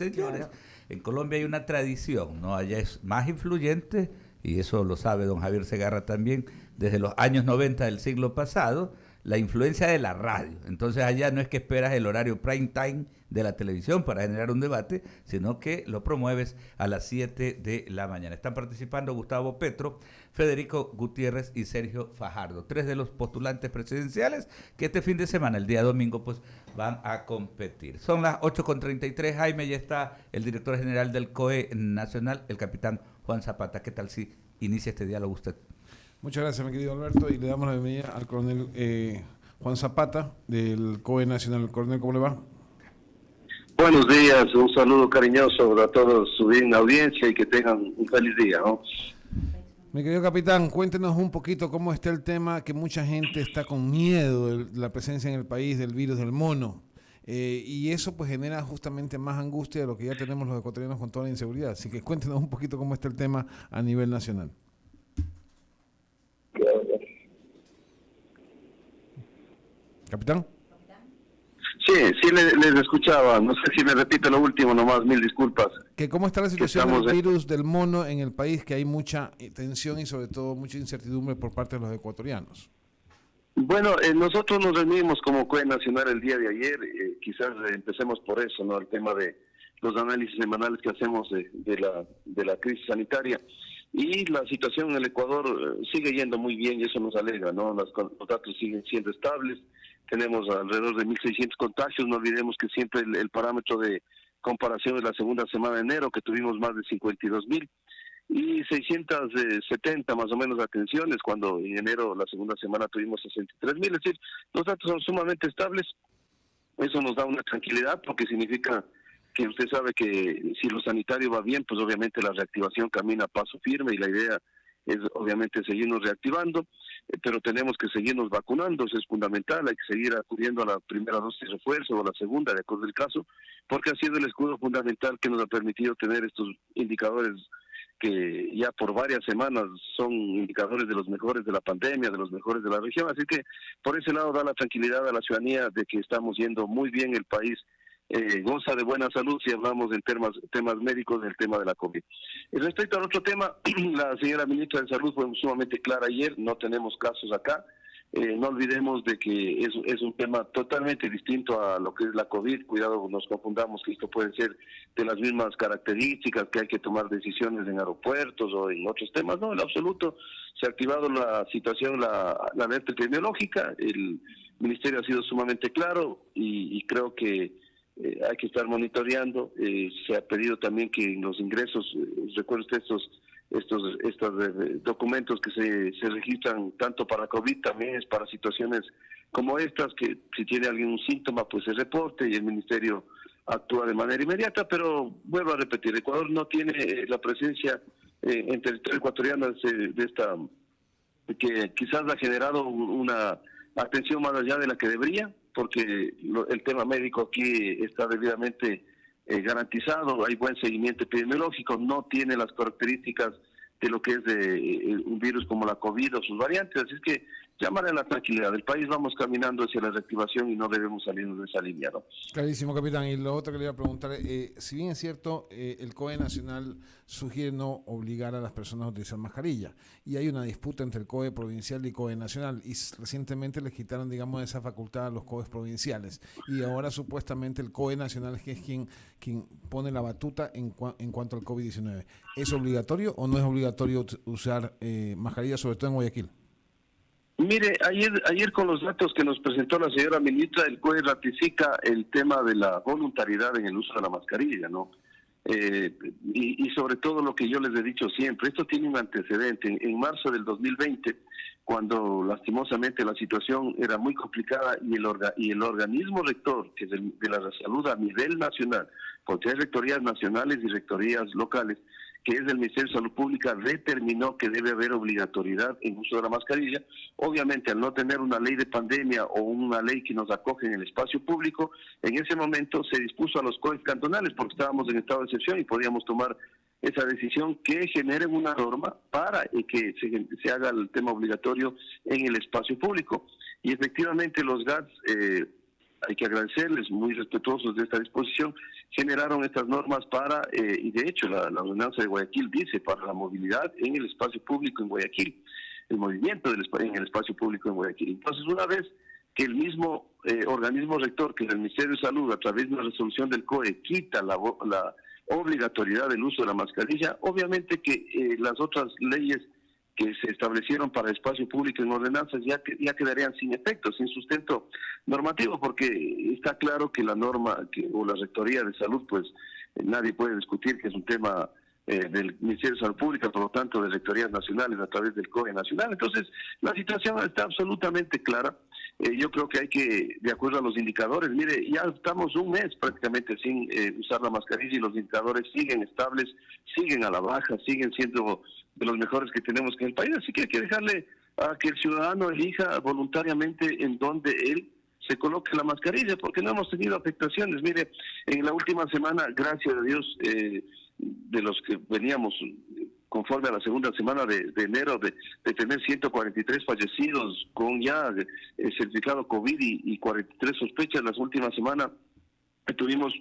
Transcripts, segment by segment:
Señores, Claro. en Colombia hay una tradición, ¿no? Allá es más influyente, y eso lo sabe don Javier Segarra también, desde los años 90 del siglo pasado, la influencia de la radio. Entonces allá no es que esperas el horario prime time de la televisión para generar un debate, sino que lo promueves a las 7 de la mañana. Están participando Gustavo Petro, Federico Gutiérrez y Sergio Fajardo, tres de los postulantes presidenciales que este fin de semana, el día domingo, pues van a competir. Son las 8:33, Jaime, ya está el director general del COE Nacional, el capitán Juan Zapata. ¿Qué tal si inicia este diálogo usted? Muchas gracias, mi querido Alberto, y le damos la bienvenida al coronel Juan Zapata, del COE Nacional. Coronel, ¿cómo le va? Buenos días, un saludo cariñoso a toda su bien audiencia y que tengan un feliz día, ¿no? Mi querido capitán, cuéntenos un poquito cómo está el tema, que mucha gente está con miedo de la presencia en el país del virus del mono. Y eso pues genera justamente más angustia de lo que ya tenemos los ecuatorianos con toda la inseguridad. Así que cuéntenos un poquito cómo está el tema a nivel nacional. Capitán. Sí, les escuchaba, no sé si me repite lo último nomás, mil disculpas. Que ¿Cómo está la situación Estamos del virus del mono en el país? Que hay mucha tensión y sobre todo mucha incertidumbre por parte de los ecuatorianos. Bueno, nosotros nos reunimos como COE Nacional el día de ayer, quizás empecemos por eso, ¿no? El tema de los análisis semanales que hacemos de la crisis sanitaria. Y la situación en el Ecuador sigue yendo muy bien y eso nos alegra, ¿no? Los datos siguen siendo estables, tenemos alrededor de 1.600 contagios, no olvidemos que siempre el parámetro de comparación es la segunda semana de enero, que tuvimos más de 52.000, y 670 más o menos atenciones, cuando en enero la segunda semana tuvimos 63.000, es decir, los datos son sumamente estables. Eso nos da una tranquilidad porque significa que usted sabe que si lo sanitario va bien, pues obviamente la reactivación camina a paso firme y la idea es obviamente seguirnos reactivando, pero tenemos que seguirnos vacunando, eso es fundamental, hay que seguir acudiendo a la primera dosis de refuerzo o a la segunda, de acuerdo al caso, porque ha sido el escudo fundamental que nos ha permitido tener estos indicadores que ya por varias semanas son indicadores de los mejores de la pandemia, de los mejores de la región, así que por ese lado da la tranquilidad a la ciudadanía de que estamos yendo muy bien, el país goza de buena salud si hablamos en temas médicos del tema de la COVID. Respecto al otro tema, la señora ministra de Salud fue sumamente clara ayer, no tenemos casos acá. No olvidemos de que es un tema totalmente distinto a lo que es la COVID. Cuidado, nos confundamos que esto puede ser de las mismas características, que hay que tomar decisiones en aeropuertos o en otros temas. No, en absoluto. Se ha activado la situación, la alerta epidemiológica. El ministerio ha sido sumamente claro y creo que hay que estar monitoreando. Se ha pedido también que en los ingresos, recuerde usted estos documentos que se registran tanto para COVID, también es para situaciones como estas, que si tiene algún síntoma pues se reporte y el ministerio actúa de manera inmediata. Pero vuelvo a repetir, Ecuador no tiene la presencia en territorio ecuatoriano de esta, que quizás ha generado una atención más allá de la que debería, porque el tema médico aquí está debidamente garantizado, hay buen seguimiento epidemiológico, no tiene las características de lo que es un virus como la COVID o sus variantes, así es que llamar a la tranquilidad, el país vamos caminando hacia la reactivación y no debemos salirnos de esa línea, ¿no? Clarísimo, capitán. Y lo otro que le iba a preguntar, si bien es cierto, el COE Nacional sugiere no obligar a las personas a utilizar mascarilla, y hay una disputa entre el COE provincial y COE Nacional, y recientemente les quitaron, digamos, esa facultad a los COEs provinciales, y ahora supuestamente el COE Nacional es quien pone la batuta en cuanto al COVID-19. ¿Es obligatorio o no es obligatorio usar mascarilla, sobre todo en Guayaquil? Mire, ayer con los datos que nos presentó la señora ministra, el COE ratifica el tema de la voluntariedad en el uso de la mascarilla, ¿no? Y sobre todo lo que yo les he dicho siempre, esto tiene un antecedente. En marzo del 2020, cuando lastimosamente la situación era muy complicada y el organismo rector, que es de la salud a nivel nacional, porque hay rectorías nacionales y rectorías locales, que es del Ministerio de Salud Pública, determinó que debe haber obligatoriedad en uso de la mascarilla. Obviamente, al no tener una ley de pandemia o una ley que nos acoge en el espacio público, en ese momento se dispuso a los COEs cantonales, porque estábamos en estado de excepción y podíamos tomar esa decisión, que generen una norma para que se haga el tema obligatorio en el espacio público. Y efectivamente los GATS hay que agradecerles, muy respetuosos de esta disposición, generaron estas normas para, y de hecho la ordenanza de Guayaquil dice, para la movilidad en el espacio público en Guayaquil, el movimiento en el espacio público en Guayaquil. Entonces, una vez que el mismo organismo rector, que es el Ministerio de Salud, a través de una resolución del COE, quita la obligatoriedad del uso de la mascarilla, obviamente que las otras leyes que se establecieron para el espacio público en ordenanzas ya quedarían sin efecto, sin sustento normativo, porque está claro que la norma o la Rectoría de Salud, pues nadie puede discutir que es un tema del Ministerio de Salud Pública, por lo tanto de rectorías nacionales a través del COE nacional. Entonces, la situación está absolutamente clara. Yo creo que hay que, de acuerdo a los indicadores, mire, ya estamos un mes prácticamente sin usar la mascarilla y los indicadores siguen estables, siguen a la baja, siguen siendo de los mejores que tenemos en el país, así que hay que dejarle a que el ciudadano elija voluntariamente en dónde él se coloque la mascarilla, porque no hemos tenido afectaciones. Mire, en la última semana, gracias a Dios, de los que veníamos conforme a la segunda semana de enero de tener 143 fallecidos con ya certificado COVID y 43 sospechas, las últimas semanas tuvimos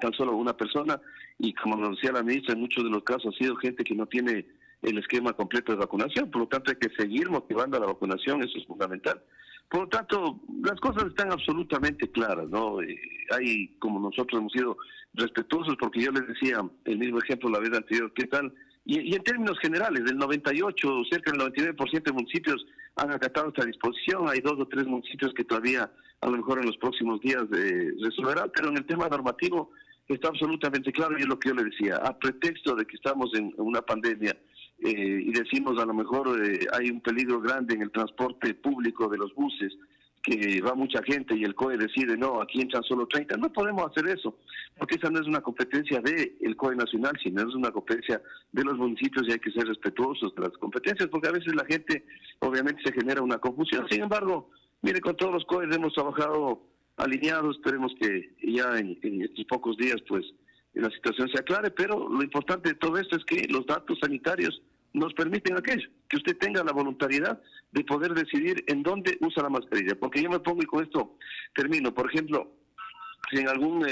tan solo una persona, y como nos decía la ministra, en muchos de los casos ha sido gente que no tiene el esquema completo de vacunación, por lo tanto hay que seguir motivando a la vacunación, eso es fundamental. Por lo tanto, las cosas están absolutamente claras, ¿no? Hay, como nosotros hemos sido respetuosos, porque yo les decía el mismo ejemplo la vez anterior, ¿qué tal? Y en términos generales, del 98, cerca del 99% de municipios han acatado esta disposición. Hay 2 o 3 municipios que todavía, a lo mejor en los próximos días, resolverán, pero en el tema normativo está absolutamente claro, y es lo que yo le decía, a pretexto de que estamos en una pandemia, y decimos a lo mejor hay un peligro grande en el transporte público de los buses, que va mucha gente y el COE decide, no, aquí entran solo 30, no podemos hacer eso, porque esa no es una competencia del COE nacional, sino es una competencia de los municipios, y hay que ser respetuosos de las competencias, porque a veces la gente, obviamente, se genera una confusión. Sin embargo, mire, con todos los COEs hemos trabajado alineados, esperemos que ya en estos pocos días, pues, la situación se aclare, pero lo importante de todo esto es que los datos sanitarios nos permiten aquello, que usted tenga la voluntariedad de poder decidir en dónde usa la mascarilla. Porque yo me pongo, y con esto termino, por ejemplo, si en algún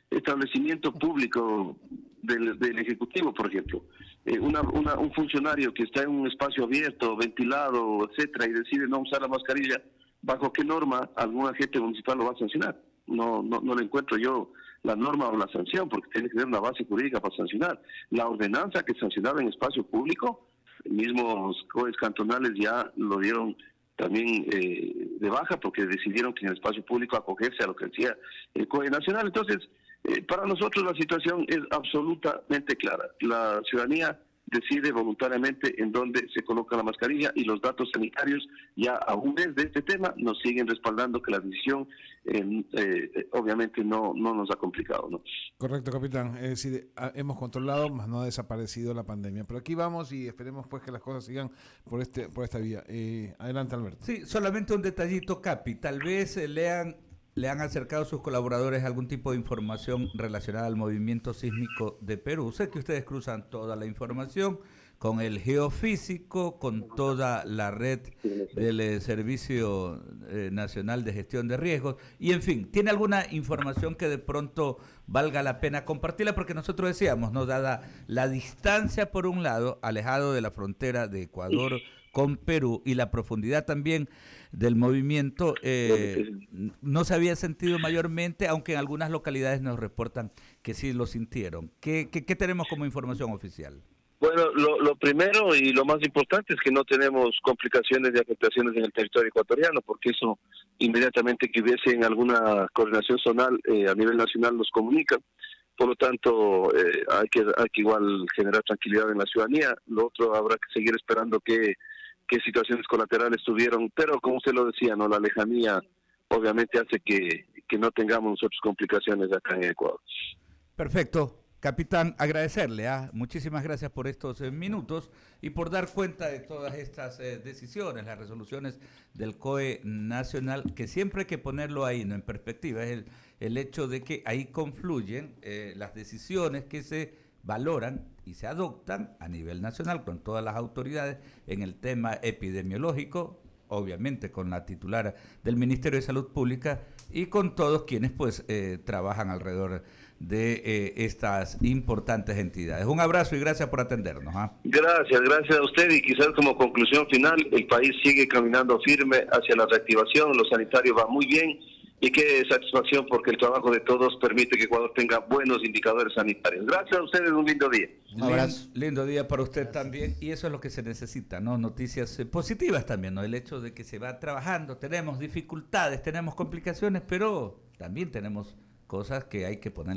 establecimiento público del Ejecutivo, por ejemplo, un funcionario que está en un espacio abierto, ventilado, etcétera, y decide no usar la mascarilla, ¿bajo qué norma algún agente municipal lo va a sancionar? No le encuentro yo la norma o la sanción, porque tiene que tener una base jurídica para sancionar. La ordenanza que sancionaba en espacio público, mismos COEs cantonales ya lo dieron también de baja, porque decidieron que en el espacio público acogerse a lo que decía el COE nacional. Entonces, para nosotros la situación es absolutamente clara. La ciudadanía decide voluntariamente en dónde se coloca la mascarilla, y los datos sanitarios ya a un mes de este tema nos siguen respaldando que la decisión obviamente no nos ha complicado, ¿no? Correcto, capitán. Es decir, hemos controlado, más no ha desaparecido la pandemia. Pero aquí vamos y esperemos pues que las cosas sigan por esta vía. Adelante, Alberto. Sí, solamente un detallito, Capi. Tal vez le han acercado a sus colaboradores algún tipo de información relacionada al movimiento sísmico de Perú. Sé que ustedes cruzan toda la información con el geofísico, con toda la red del Servicio Nacional de Gestión de Riesgos, y en fin, ¿tiene alguna información que de pronto valga la pena compartirla? Porque nosotros decíamos, ¿no? Dada la distancia por un lado, alejado de la frontera de Ecuador con Perú, y la profundidad también del movimiento, no se había sentido mayormente, aunque en algunas localidades nos reportan que sí lo sintieron. ¿Qué tenemos como información oficial? Bueno, lo primero y lo más importante es que no tenemos complicaciones de afectaciones en el territorio ecuatoriano, porque eso inmediatamente que hubiese en alguna coordinación zonal a nivel nacional nos comunican. Por lo tanto, hay que igual generar tranquilidad en la ciudadanía. Lo otro, habrá que seguir esperando qué situaciones colaterales tuvieron, pero como usted lo decía, no, la lejanía obviamente hace que no tengamos nosotros complicaciones acá en Ecuador. Perfecto. Capitán, agradecerle, muchísimas gracias por estos minutos y por dar cuenta de todas estas decisiones, las resoluciones del COE nacional, que siempre hay que ponerlo ahí, ¿no?, en perspectiva, es el hecho de que ahí confluyen las decisiones que se valoran y se adoptan a nivel nacional con todas las autoridades en el tema epidemiológico, obviamente con la titular del Ministerio de Salud Pública y con todos quienes pues trabajan alrededor de estas importantes entidades. Un abrazo y gracias por atendernos. Gracias a usted, y quizás como conclusión final, el país sigue caminando firme hacia la reactivación, los sanitarios van muy bien y qué satisfacción porque el trabajo de todos permite que Ecuador tenga buenos indicadores sanitarios. Gracias a ustedes, un lindo día. Un abrazo. Lindo día para usted también, y eso es lo que se necesita, ¿no? Noticias positivas también, ¿no? El hecho de que se va trabajando, tenemos dificultades, tenemos complicaciones, pero también tenemos cosas que hay que poner